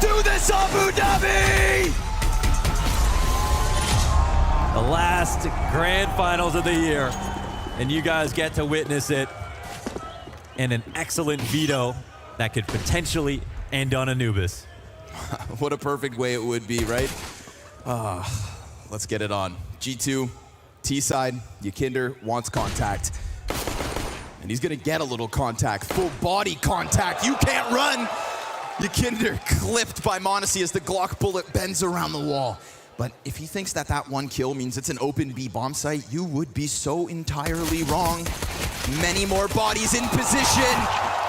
do this, Abu Dhabi! The last grand finals of the year, and you guys get to witness it in an excellent veto that could potentially end on Anubis. What a perfect way it would be, right? Let's get it on. G2, T-side, Ykinder wants contact. And he's gonna get a little contact, full body contact. You can't run! Ykinder clipped by mONESY as the Glock bullet bends around the wall. But if he thinks that that one kill means it's an open B bomb site, you would be so entirely wrong. Many more bodies in position.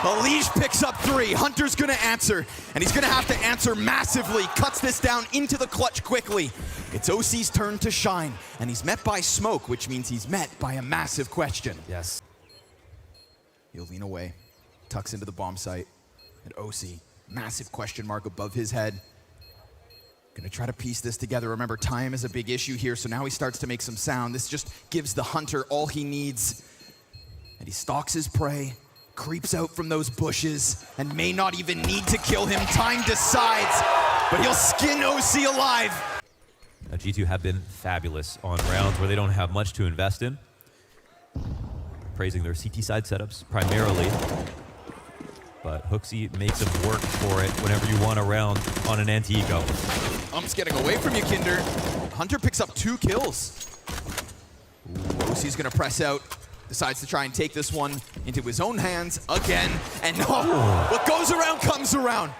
Elige picks up 3. Hunter's gonna answer, and he's gonna have to answer massively. Cuts this down into the clutch quickly. It's OC's turn to shine, and he's met by smoke, which means he's met by a massive question. Yes. He'll lean away, tucks into the bomb site, and OC, massive question mark above his head. Gonna try to piece this together. Remember, time is a big issue here, so now he starts to make some sound. This just gives the Hunter all he needs. And he stalks his prey, creeps out from those bushes, and may not even need to kill him. Time decides, but he'll skin OC alive. Now, G2 have been fabulous on rounds where they don't have much to invest in. Praising their CT side setups primarily. But HooXi makes him work for it whenever you want a round on an anti-eco. Ump's getting away from Ykinder. Hunter picks up 2 kills. OC's gonna press out. Decides to try and take this one into his own hands again. And what goes around comes around.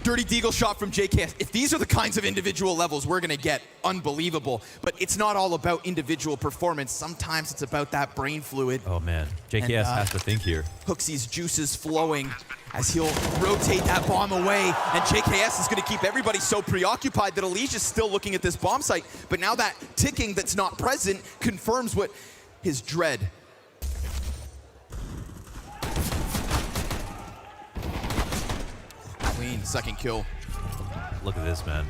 Dirty Deagle shot from JKS. If these are the kinds of individual levels we're gonna get, unbelievable. But it's not all about individual performance. Sometimes it's about that brain fluid. Oh man, JKS has to think here. HooXi's juices flowing as he'll rotate that bomb away. And JKS is gonna keep everybody so preoccupied that Elige is still looking at this bomb site. But now that ticking that's not present confirms what his dread. Clean, second kill. Look at this, man.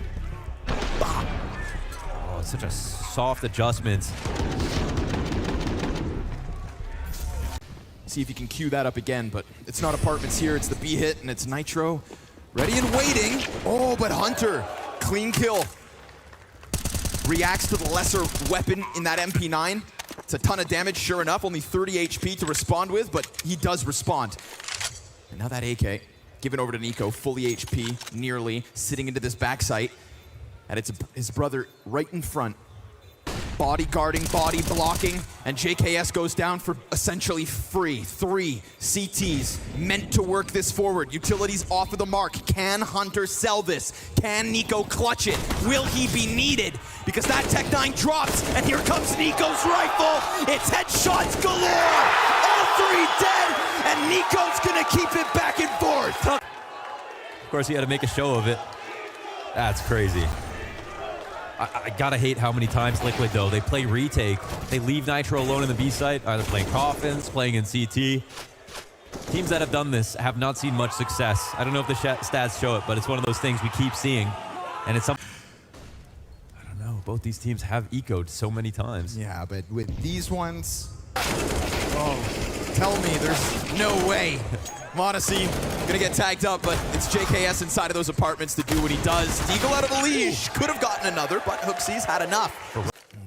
Oh, it's such a soft adjustment. See if you can cue that up again, but it's not apartments here, it's the B hit, and it's Nitro. Ready and waiting. Oh, but Hunter, clean kill. Reacts to the lesser weapon in that MP9. It's a ton of damage, sure enough, only 30 HP to respond with, but he does respond. And now that AK, given over to niko, fully HP, nearly, sitting into this backside. And it's his brother right in front. Body guarding, body blocking, and JKS goes down for essentially free. 3 CTs meant to work this forward. Utilities off of the mark. Can Hunter sell this? Can niko clutch it? Will he be needed? Because that Tech-9 drops, and here comes niko's rifle. It's headshots galore. All 3 dead, and niko's gonna keep it back and forth. Of course, he had to make a show of it. That's crazy. I gotta hate how many times Liquid, though, they play retake. They leave Nitro alone in the B site, either playing Coffins, playing in CT. Teams that have done this have not seen much success. I don't know if the stats show it, but it's one of those things we keep seeing. And it's something, I don't know, both these teams have ecoed so many times. Yeah, but with these ones, oh, tell me there's no way. mONESY gonna get tagged up, but it's JKS inside of those apartments to do what he does. Deagle out of Elige. Could have gotten another, but HooXi's had enough.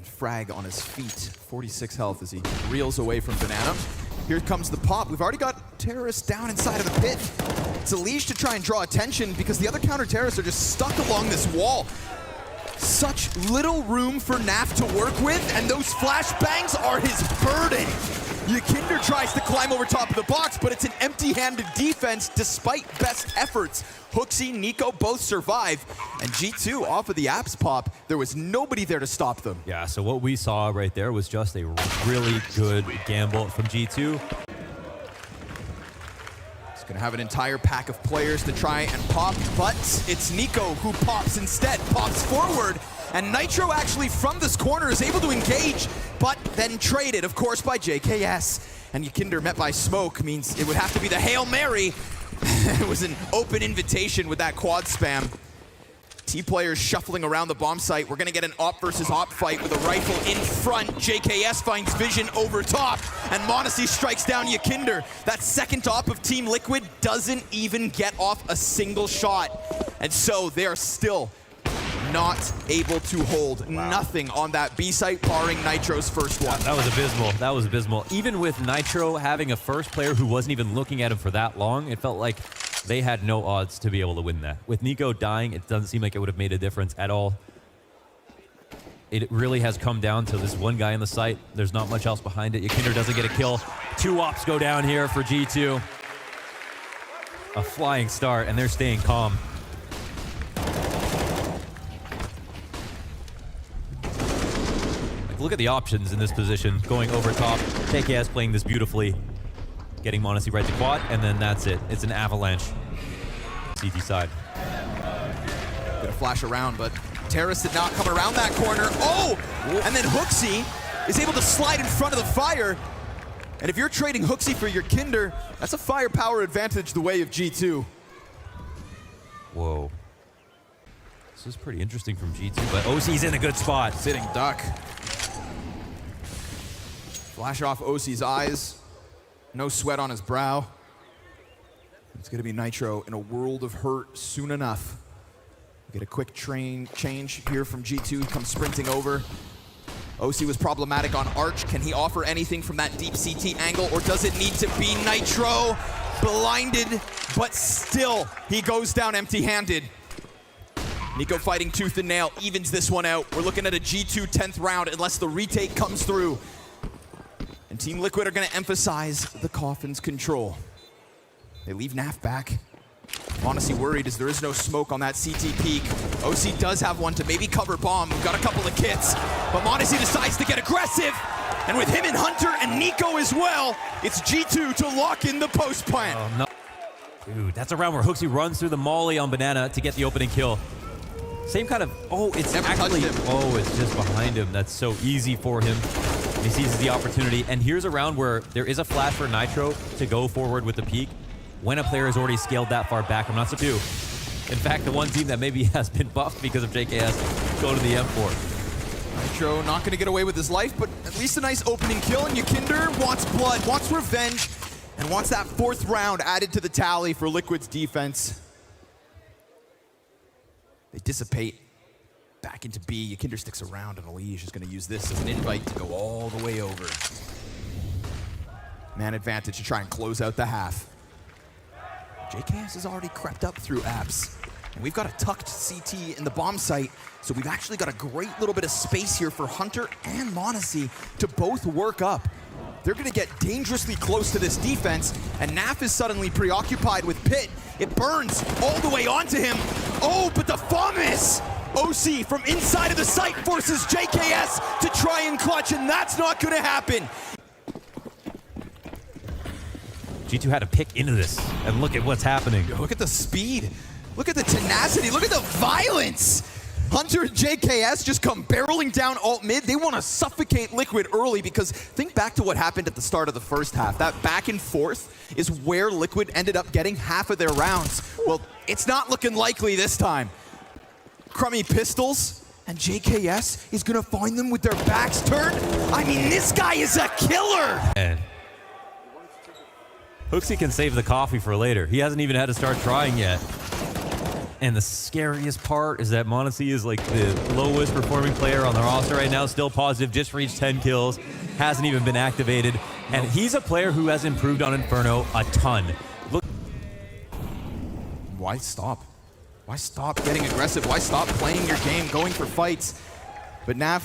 Frag on his feet. 46 health as he reels away from Banana. Here comes the pop. We've already got terrorists down inside of the pit. It's Elige to try and draw attention because the other counter-terrorists are just stuck along this wall. Such little room for NaV to work with, and those flashbangs are his burden. Ykinder tries to climb over top of the box, but it's an empty-handed defense despite best efforts. HooXi, niko both survive, and G2 off of the apps pop, there was nobody there to stop them. Yeah, so what we saw right there was just a really good gamble from G2. He's gonna have an entire pack of players to try and pop, but it's niko who pops instead, pops forward, and Nitro actually from this corner is able to engage, but then traded, of course, by JKS. And Ykinder met by smoke means it would have to be the Hail Mary. It was an open invitation with that quad spam. T players shuffling around the bomb site. We're gonna get an op versus op fight with a rifle in front. JKS finds vision over top, and mONESY strikes down Yakinder. That second op of Team Liquid doesn't even get off a single shot. And so they are still not able to hold nothing on that B site, barring Nitro's first one. That was abysmal. That was abysmal. Even with Nitro having a first player who wasn't even looking at him for that long, it felt like they had no odds to be able to win that. With niko dying, it doesn't seem like it would have made a difference at all. It really has come down to this one guy in the site. There's not much else behind it. Yakinder doesn't get a kill. 2 ops go down here for G2. A flying start, and they're staying calm. Look at the options in this position. Going over top. JKS playing this beautifully. Getting mONESY right to quad, and then that's it. It's an avalanche. CT side. Gonna flash around, but Terrace did not come around that corner. Oh! And then hooksy is able to slide in front of the fire. And if you're trading hooksy for your Yakinder, that's a firepower advantage the way of G2. Whoa. This is pretty interesting from G2, but OC's in a good spot. Sitting duck. Flash off OC's eyes. No sweat on his brow. It's gonna be Nitro in a world of hurt soon enough. Get a quick change here from G2. He comes sprinting over. OC was problematic on Arch. Can he offer anything from that deep CT angle, or does it need to be Nitro? Blinded, but still, he goes down empty-handed. niko fighting tooth and nail, evens this one out. We're looking at a G2 10th round unless the retake comes through. And Team Liquid are gonna emphasize the Coffin's control. They leave NaV back. mONESY worried as there is no smoke on that CT peak. OC does have one to maybe cover bomb. We've got a couple of kits, but mONESY decides to get aggressive. And with him and Hunter and niko as well, it's G2 to lock in the post plant. Oh, no. Dude, that's a round where hooksy runs through the molly on Banana to get the opening kill. Same kind of, oh, it's Never actually, touched him. oh, it's just behind him. That's so easy for him. He seizes the opportunity. And here's a round where there is a flash for Nitro to go forward with the peak when a player has already scaled that far back. I'm not so too. In fact, the one team that maybe has been buffed because of JKS go to the M4. Nitro not gonna get away with his life, but at least a nice opening kill. And Yakinder wants blood, wants revenge, and wants that 4th round added to the tally for Liquid's defense. They dissipate back into B. Yakinder sticks around, and Elige is going to use this as an invite to go all the way over. Man advantage to try and close out the half. JKS has already crept up through apps. And we've got a tucked CT in the bomb site, so we've actually got a great little bit of space here for Hunter and mONESY to both work up. They're going to get dangerously close to this defense, and NaV is suddenly preoccupied with Pit. It burns all the way onto him. Oh, but the FAMIS! OC from inside of the site forces JKS to try and clutch, and that's not going to happen. G2 had to pick into this, and look at what's happening. Look at the speed. Look at the tenacity. Look at the violence. Hunter and JKS just come barreling down alt mid. They want to suffocate Liquid early because think back to what happened at the start of the first half. That back and forth is where Liquid ended up getting half of their rounds. Well, it's not looking likely this time. Crummy pistols, and JKS is going to find them with their backs turned. I mean, this guy is a killer. And hooksy can save the coffee for later. He hasn't even had to start trying yet. And the scariest part is that mONESY is like the lowest performing player on the roster right now, still positive, just reached 10 kills, hasn't even been activated. And he's a player who has improved on Inferno a ton. Look. Why stop? Why stop getting aggressive? Why stop playing your game, going for fights? But NaV,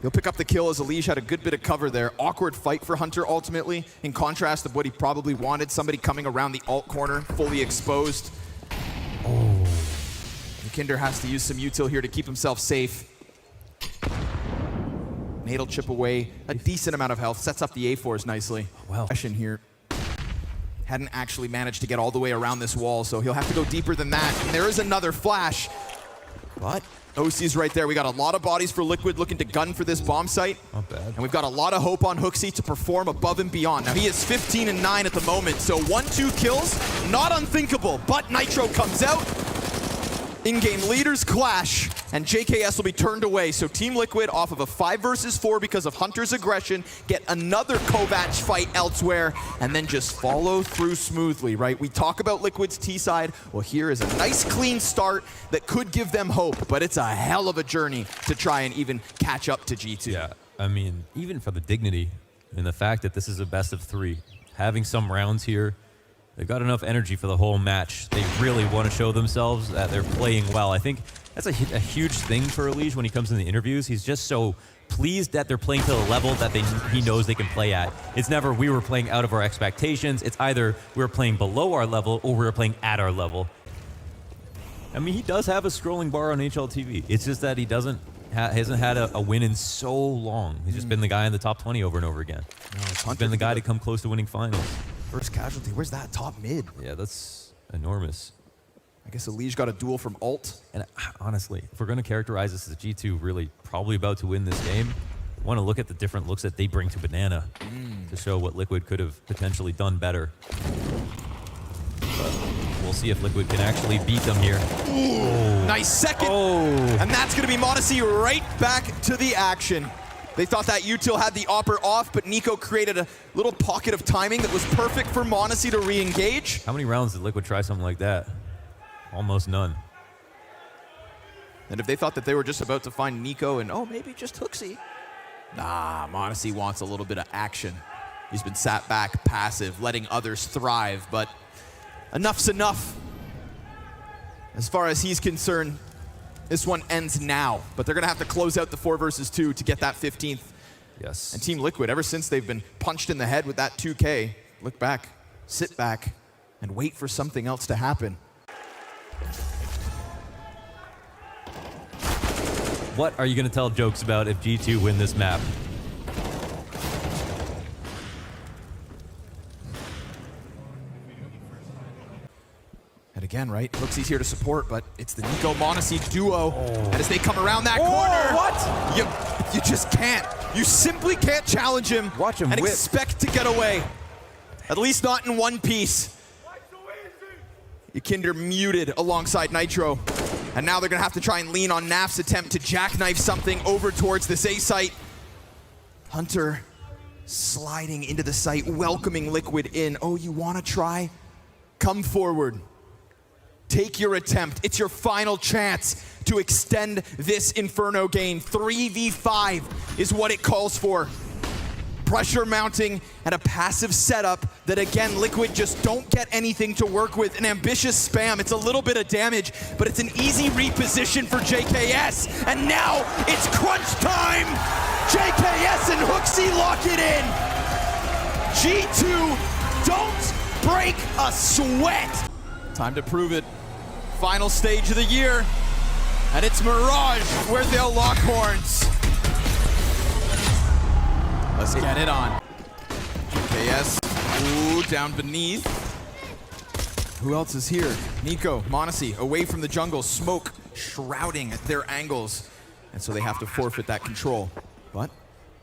he'll pick up the kill as Elige had a good bit of cover there. Awkward fight for Hunter ultimately, in contrast of what he probably wanted. Somebody coming around the alt corner, fully exposed. Oh. Yakinder has to use some util here to keep himself safe. Nade'll chip away a decent amount of health, sets up the A4s nicely. Well. Question here. Hadn't actually managed to get all the way around this wall, so he'll have to go deeper than that. And there is another flash, but OC's right there. We got a lot of bodies for Liquid looking to gun for this bomb site. Not bad. And we've got a lot of hope on hooksy to perform above and beyond. Now he is 15-9 at the moment, so 1-2 kills, not unthinkable, but Nitro comes out. In-game leaders clash, and JKS will be turned away. So Team Liquid, off of a 5 versus 4 because of Hunter's aggression, get another Kovac fight elsewhere, and then just follow through smoothly, right? We talk about Liquid's T side. Well, here is a nice clean start that could give them hope, but it's a hell of a journey to try and even catch up to G2. Yeah, I mean, even for the dignity and the fact that this is a best of 3, having some rounds here, they've got enough energy for the whole match. They really want to show themselves that they're playing well. I think that's a huge thing for Elige when he comes in the interviews. He's just so pleased that they're playing to the level that he knows they can play at. It's never we were playing out of our expectations. It's either we were playing below our level or we were playing at our level. I mean, he does have a scrolling bar on HLTV. It's just that he hasn't had a win in so long. He's just been the guy in the top 20 over and over again. No, he's been the guy to come close to winning finals. First casualty, where's that? Top mid. Yeah, that's enormous. I guess Elige got a duel from ult. And honestly, if we're going to characterize this as G2 really probably about to win this game, I want to look at the different looks that they bring to Banana to show what Liquid could have potentially done better. But we'll see if Liquid can actually beat them here. Ooh, nice second. And that's going to be mONESY right back to the action. They thought that util had the opper off, but niko created a little pocket of timing that was perfect for mONESY to re-engage. How many rounds did Liquid try something like that? Almost none. And if they thought that they were just about to find niko and, oh, maybe just HooXi. Nah, mONESY wants a little bit of action. He's been sat back, passive, letting others thrive, but enough's enough. As far as he's concerned, this one ends now, but they're going to have to close out the 4 versus 2 to get that 15th. Yes. And Team Liquid, ever since they've been punched in the head with that 2K, look back, sit back, and wait for something else to happen. What are you going to tell jokes about if G2 win this map? And again, right, HooXi's here to support, but it's the niko mONESY duo. And as they come around that corner, what? You just can't. You simply can't challenge him, Watch him and whip. expect to get away. At least not in one piece. Ykinder muted alongside Nitro. And now they're going to have to try and lean on Naf's attempt to jackknife something over towards this A site. Hunter sliding into the site, welcoming Liquid in. Oh, you want to try? Come forward. Take your attempt. It's your final chance to extend this Inferno game. 3v5 is what it calls for. Pressure mounting and a passive setup that, again, Liquid just don't get anything to work with. An ambitious spam. It's a little bit of damage, but it's an easy reposition for JKS. And now it's crunch time. JKS and HooXi lock it in. G2, don't break a sweat. Time to prove it. Final stage of the year, and it's Mirage where they'll lock horns. Let's get it on. JKS, ooh, down beneath. Who else is here? niko, mONESY, away from the jungle, smoke shrouding at their angles. And so they have to forfeit that control. But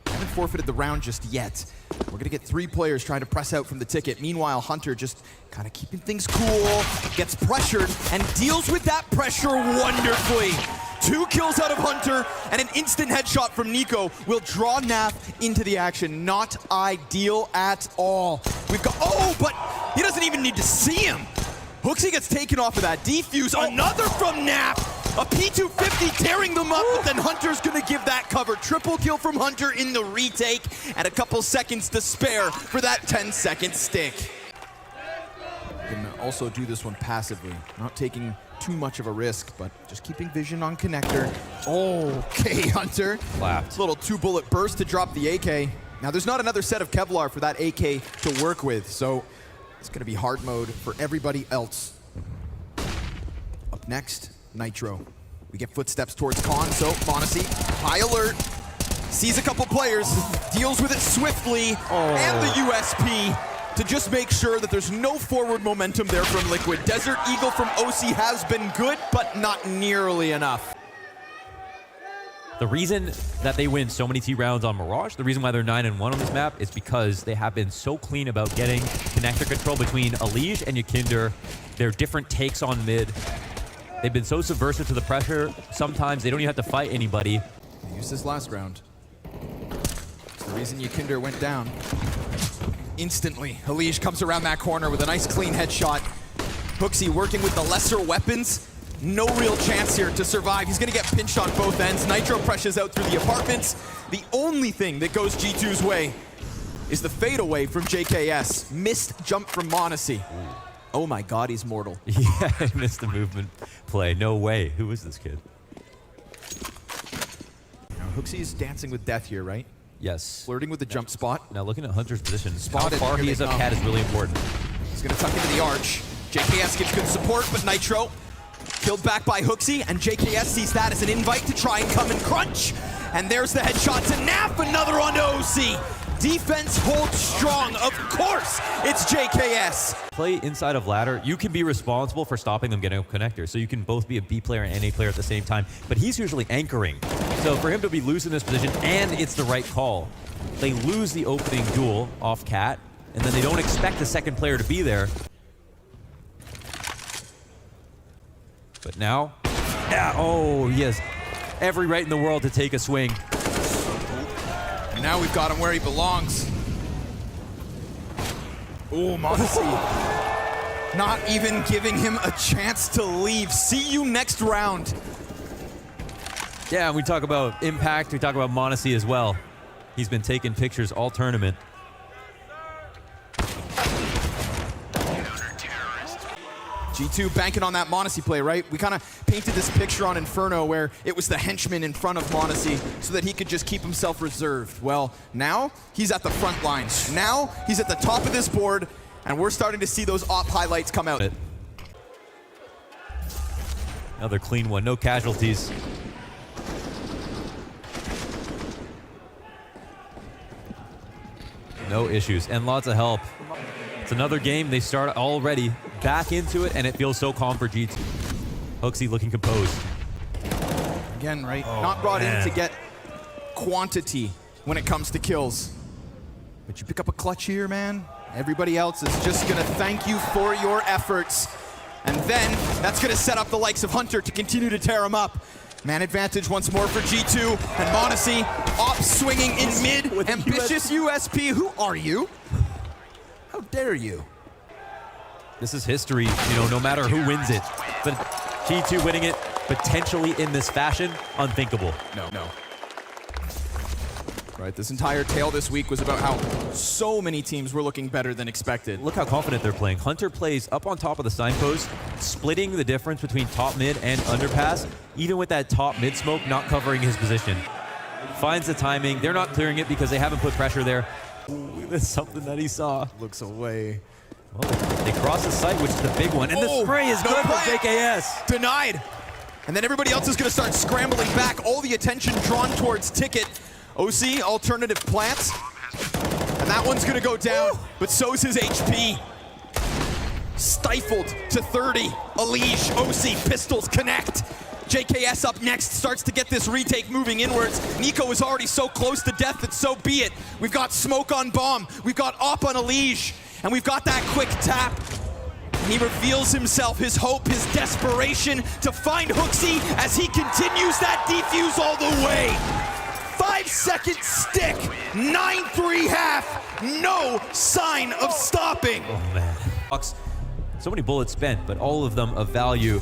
haven't forfeited the round just yet. We're gonna get 3 players trying to press out from the ticket. Meanwhile, Hunter just kind of keeping things cool, gets pressured, and deals with that pressure wonderfully. 2 kills out of Hunter, and an instant headshot from niko will draw Naf into the action. Not ideal at all. We've got, oh, but he doesn't even need to see him. HooXi gets taken off of that defuse. Another from Naf. A P250 tearing them up, but then Hunter's gonna give that cover. Triple kill from Hunter in the retake, and a couple seconds to spare for that 10-second stick. You can also do this one passively, not taking too much of a risk, but just keeping vision on connector. Okay, Hunter. Clapped. Little 2-bullet burst to drop the AK. Now, there's not another set of Kevlar for that AK to work with, so it's gonna be hard mode for everybody else. Up next, Nitro. We get footsteps towards Con, so mONESY, high alert, sees a couple players, deals with it swiftly, and the USP to just make sure that there's no forward momentum there from Liquid. Desert Eagle from OC has been good, but not nearly enough. The reason that they win so many T rounds on Mirage, the reason why they're 9-1 on this map is because they have been so clean about getting connector control between Elige and Ykinder, their different takes on mid. They've been so subversive to the pressure, sometimes they don't even have to fight anybody. They used this last round. It's the reason Ykinder went down. Instantly, Halish comes around that corner with a nice clean headshot. HooXi working with the lesser weapons. No real chance here to survive. He's gonna get pinched on both ends. Nitro presses out through the apartments. The only thing that goes G2's way is the fadeaway from JKS. Missed jump from mONESY. Oh my god, he's mortal. Yeah, I missed the movement play. No way. Who is this kid? Now, HooXi's dancing with death here, right? Yes. Flirting with the jump spot. Now looking at Hunter's position, Spotted. how far he is up Cat is really important. He's gonna tuck into the arch. JKS gives good support, but Nitro killed back by HooXi, and JKS sees that as an invite to try and come and crunch. And there's the headshot to Naf, another onto OC. Defense holds strong, of course, it's JKS. Play inside of ladder, you can be responsible for stopping them getting a connector. So you can both be a B player and an A player at the same time, but he's usually anchoring. So for him to be loose in this position, and it's the right call. They lose the opening duel off Cat, and then they don't expect the second player to be there. But now, yeah, oh, he has every right in the world to take a swing. And now we've got him where he belongs. Oh, mONESY. Not even giving him a chance to leave. See you next round. Yeah, and we talk about impact, we talk about mONESY as well. He's been taking pictures all tournament. G2 banking on that mONESY play, right? We kind of painted this picture on Inferno where it was the henchman in front of mONESY so that he could just keep himself reserved. Well, now he's at the front lines. Now he's at the top of this board, and we're starting to see those op highlights come out. Another clean one, no casualties. No issues, and lots of help. It's another game, they start already back into it, and it feels so calm for G2. HooXi looking composed. Again, right? Not brought in to get quantity when it comes to kills. But you pick up a clutch here, man. Everybody else is just gonna thank you for your efforts. And then that's gonna set up the likes of Hunter to continue to tear him up. Man advantage once more for G2, and mONESY op swinging in mid. With ambitious USP, who are you? How dare you? This is history, you know, no matter who wins it. But G2 winning it potentially in this fashion, unthinkable. No. Right, this entire tale this week was about how so many teams were looking better than expected. Look how confident they're playing. Hunter plays up on top of the signpost, splitting the difference between top mid and underpass, even with that top mid smoke not covering his position. Finds the timing. They're not clearing it because they haven't put pressure there. Ooh, that's something that he saw. Looks away. Well, they cross the site, which is the big one, and the spray is good for JKS. Denied. And then everybody else is going to start scrambling back. All the attention drawn towards Ticket. OC, alternative plants. And that one's going to go down, but so's his HP. Stifled to 30. Alish, OC, pistols connect. JKS up next, starts to get this retake moving inwards. niko is already so close to death that so be it. We've got smoke on bomb, we've got op on Alish, and we've got that quick tap. And he reveals himself, his hope, his desperation to find HooXi as he continues that defuse all the way. 5-second stick, 9-3 half, no sign of stopping. Oh man. So many bullets spent, but all of them of value.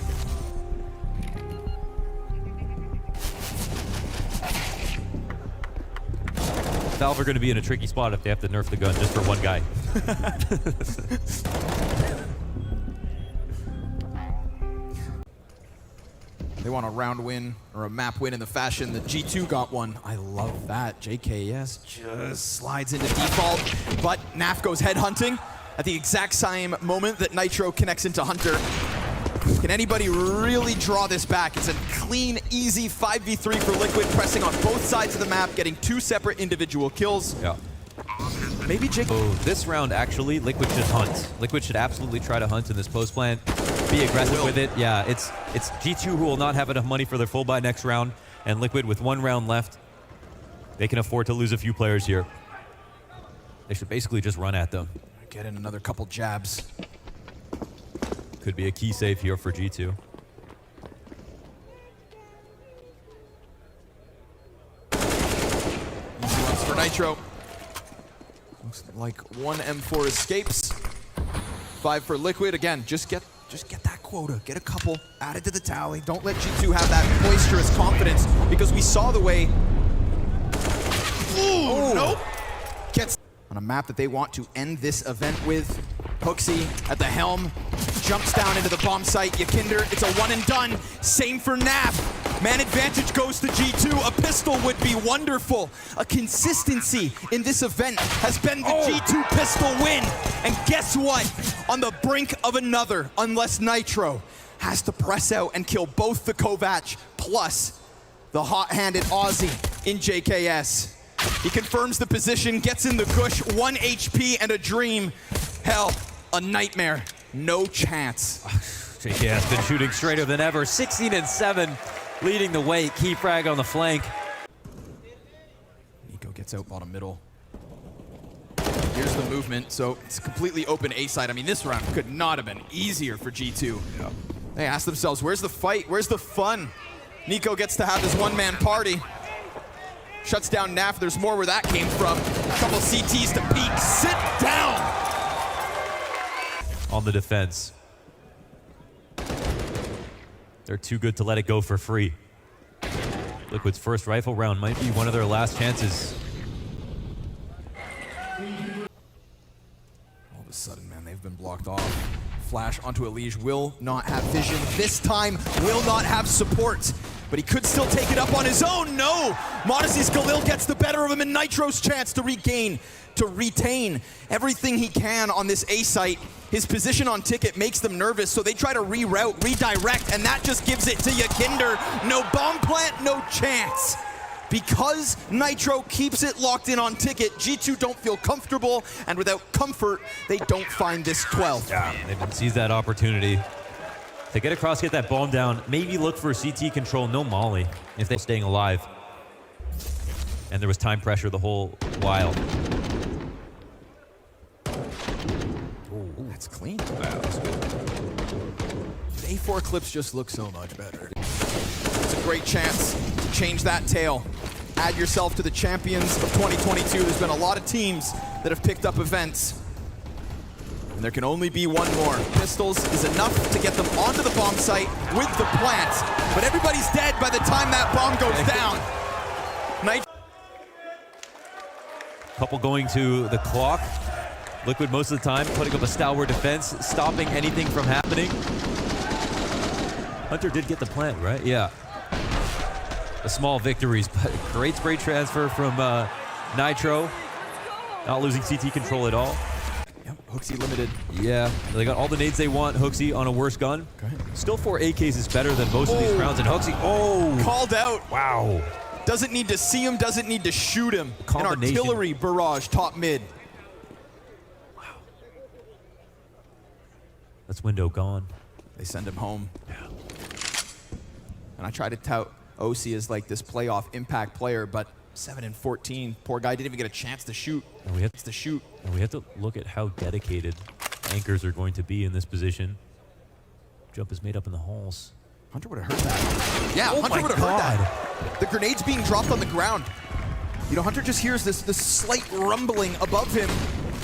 Valve are going to be in a tricky spot if they have to nerf the gun just for one guy. They want a round win or a map win in the fashion that G2 got one. I love that. JKS just slides into default, but Naf goes headhunting at the exact same moment that Nitro connects into Hunter. Can anybody really draw this back? It's a clean, easy 5v3 for Liquid, pressing on both sides of the map, getting 2 separate individual kills. Yeah. Maybe Jake. Oh, this round actually, Liquid should hunt. Liquid should absolutely try to hunt in this post plant. Be aggressive with it. Yeah, it's G2 who will not have enough money for their full buy next round, and Liquid with 1 round left, they can afford to lose a few players here. They should basically just run at them. Get in another couple jabs. Could be a key save here for G2. Nitro. Looks like one M4 escapes. 5 for Liquid. Again, just get that quota. Get a couple, add it to the tally. Don't let G2 have that boisterous confidence, because we saw the way. Ooh, nope. Gets on a map that they want to end this event with. hooksy at the helm. Jumps down into the bomb site. Yakinder, it's a one and done. Same for NaV. Man advantage goes to G2. A pistol would be wonderful. A consistency in this event has been the G2 pistol win. And guess what? On the brink of another, unless Nitro has to press out and kill both the Kovac plus the hot-handed Aussie in JKS. He confirms the position, gets in the kush, 1 HP and a dream. Hell, a nightmare. No chance. JKS been shooting straighter than ever. 16 and 7, leading the way. Key frag on the flank. Niko gets out bottom middle. Here's the movement, so it's completely open A side. I mean, this round could not have been easier for G2. Yeah. They ask themselves, where's the fight? Where's the fun? Niko gets to have his one-man party. Shuts down NaV. There's more where that came from. A couple CTs to peek. Sit down! On the defense. They're too good to let it go for free. Liquid's first rifle round might be one of their last chances. All of a sudden, man, they've been blocked off. Flash onto Elige, will not have vision. This time, will not have support. But he could still take it up on his own. No! mONESY's Galil gets the better of him, and Nitro's chance to retain everything he can on this A site. His position on ticket makes them nervous, so they try to reroute, redirect, and that just gives it to Yakinder. No bomb plant, no chance. Because Nitro keeps it locked in on ticket, G2 don't feel comfortable, and without comfort, they don't find this 12th. Yeah, they didn't seize that opportunity. To get across, get that bomb down, maybe look for CT control, no molly, if they're staying alive. And there was time pressure the whole while. Ooh, that's clean. Wow, that's good. The A4 clips just look so much better. It's a great chance to change that tail. Add yourself to the champions of 2022. There's been a lot of teams that have picked up events. And there can only be one more. Pistols is enough to get them onto the bomb site with the plant. But everybody's dead by the time that bomb goes down. Couple going to the clock. Liquid most of the time putting up a stalwart defense, stopping anything from happening. Hunter did get the plant, right? Yeah. The small victories, but great spray transfer from Nitro. Not losing CT control at all. Yep, hooksy limited. Yeah, they got all the nades they want. Hooksy on a worse gun. Okay. Still 4 AKs is better than most of these rounds. And Hooksy, called out. Wow. Doesn't need to see him, doesn't need to shoot him. An artillery barrage top mid. Wow. That's window gone. They send him home. Yeah. And I try to tout OC as like this playoff impact player, but 7 and 14, poor guy didn't even get a chance to shoot. And we have to look at how dedicated anchors are going to be in this position. Jump is made up in the halls. Hunter would have heard that. Yeah, Hunter would have heard that. The grenade's being dropped on the ground. You know, Hunter just hears this slight rumbling above him.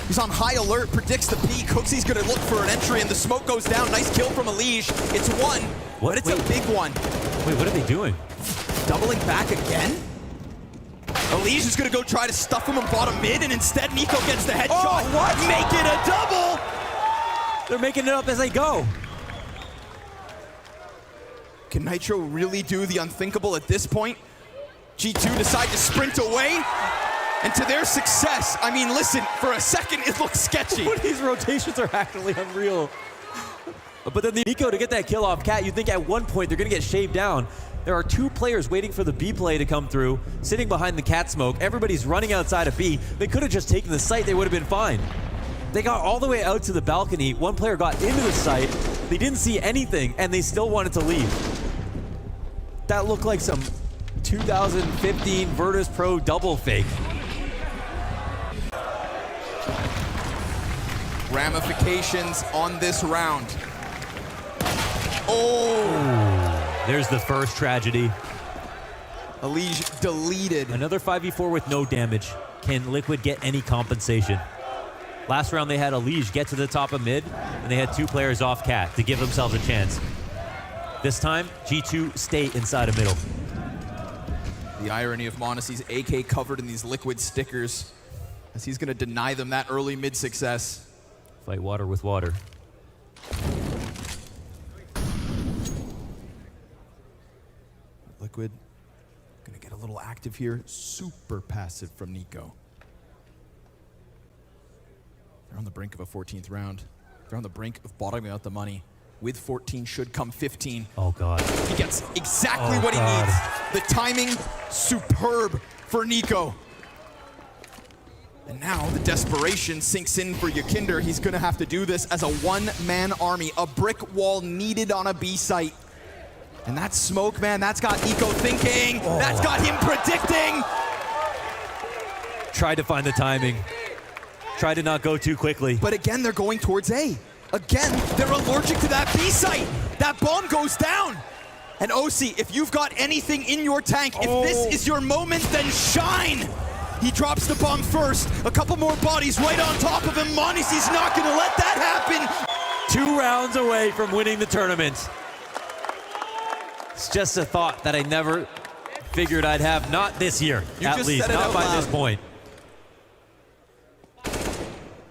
He's on high alert, predicts the peak. Hooksy's gonna look for an entry, and the smoke goes down. Nice kill from Elige. It's one, but it's a big one. Wait, what are they doing? Doubling back again? Elige is gonna go try to stuff him on bottom mid, and instead Niko gets the headshot. Oh, what? Make it a double! They're making it up as they go. Can Nitro really do the unthinkable at this point? G2 decide to sprint away, and to their success, I mean, listen, for a second it looks sketchy. These rotations are actually unreal. But then the Niko to get that kill off Cat, you'd think at one point they're gonna get shaved down. There are 2 players waiting for the B play to come through, sitting behind the Cat smoke. Everybody's running outside of B. They could have just taken the site, they would have been fine. They got all the way out to the balcony. One player got into the site. They didn't see anything, and they still wanted to leave. That looked like some 2015 Virtus Pro double fake. Ramifications on this round. There's the first tragedy. Elige deleted. Another 5v4 with no damage. can Liquid get any compensation? Last round, they had a Liege get to the top of mid, and they had 2 players off cat to give themselves a chance. This time, G2 stay inside of middle. The irony of mONESY's AK covered in these Liquid stickers, as he's going to deny them that early mid success. Fight water with water. Liquid going to get a little active here. Super passive from niko. They're on the brink of a 14th round. They're on the brink of bottoming out the money. With 14 should come 15. Oh, God. He gets exactly what he needs. The timing, superb for niko. And now the desperation sinks in for Yakinder. He's going to have to do this as a one-man army. A brick wall needed on a B site. And that smoke, man, that's got niko thinking. Oh. That's got him predicting. Tried to find the timing. Tried to not go too quickly. But again, they're going towards A. Again, they're allergic to that B site. That bomb goes down. And mONESY, if you've got anything in your tank, if this is your moment, then shine. He drops the bomb first. A couple more bodies right on top of him. mONESY's not going to let that happen. 2 rounds away from winning the tournament. It's just a thought that I never figured I'd have. Not this year, at least. Not by this point.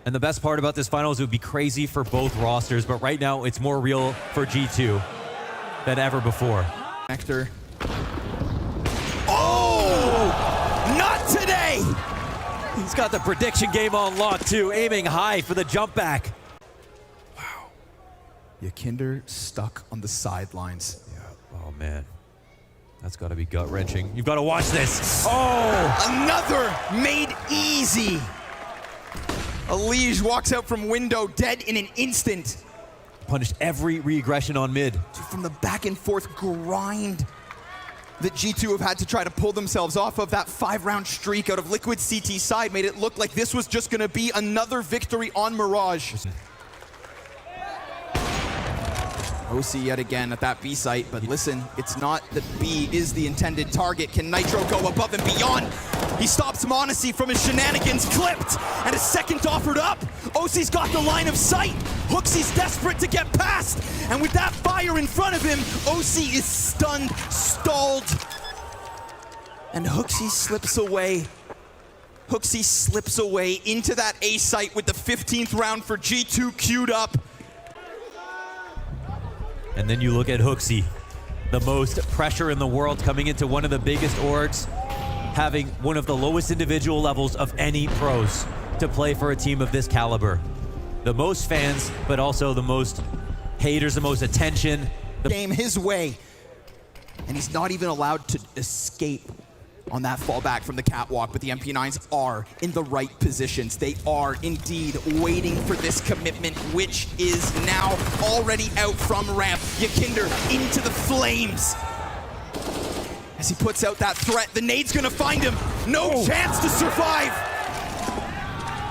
And the best part about this final is it would be crazy for both rosters, but right now it's more real for G2 than ever before. Nectar. Oh! Not today! He's got the prediction game on lock too, aiming high for the jump back. Wow. Yakinder stuck on the sidelines. Yeah. Oh man. That's got to be gut-wrenching. You've got to watch this. Oh! Another made easy. A Liege walks out from window dead in an instant. Punished every regression on mid. From the back and forth grind that G2 have had to try to pull themselves off of, that 5-round streak out of Liquid CT side made it look like this was just going to be another victory on Mirage. mONESY yet again at that B site, but listen, it's not that B is the intended target. Can Nitro go above and beyond? He stops mONESY from his shenanigans, clipped, and a second offered up. mONESY's got the line of sight. HooXi's desperate to get past, and with that fire in front of him, mONESY is stunned, stalled, and HooXi slips away. HooXi slips away into that A site with the 15th round for G2 queued up. And then you look at HooXi, the most pressure in the world coming into one of the biggest orgs, having one of the lowest individual levels of any pros to play for a team of this caliber. The most fans, but also the most haters, the most attention. The game his way, and he's not even allowed to escape on that fallback from the catwalk, but the MP9s are in the right positions. They are indeed waiting for this commitment, which is now already out from ramp. Yakinder into the flames. As he puts out that threat, the nade's gonna find him. No chance to survive.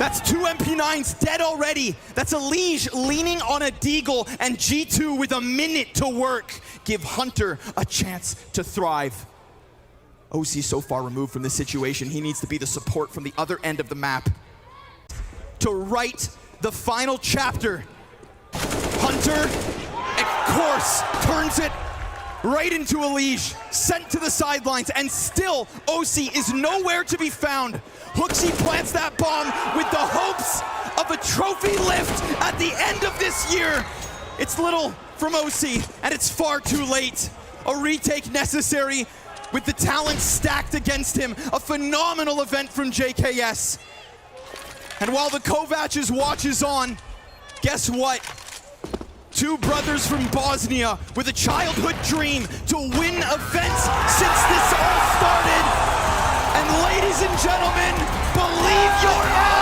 That's 2 MP9s dead already. That's a Liege leaning on a Deagle, and G2 with a minute to work. Give Hunter a chance to thrive. mONESY so far removed from this situation. He needs to be the support from the other end of the map to write the final chapter. Hunter, of course, turns it right into a Liege, sent to the sidelines, and still mONESY is nowhere to be found. HooXi plants that bomb with the hopes of a trophy lift at the end of this year. It's little from mONESY, and it's far too late. A retake necessary with the talent stacked against him. A phenomenal event from JKS. And while the Kovacs watch is on, guess what? 2 brothers from Bosnia with a childhood dream to win events since this all started. And ladies and gentlemen, believe your eyes.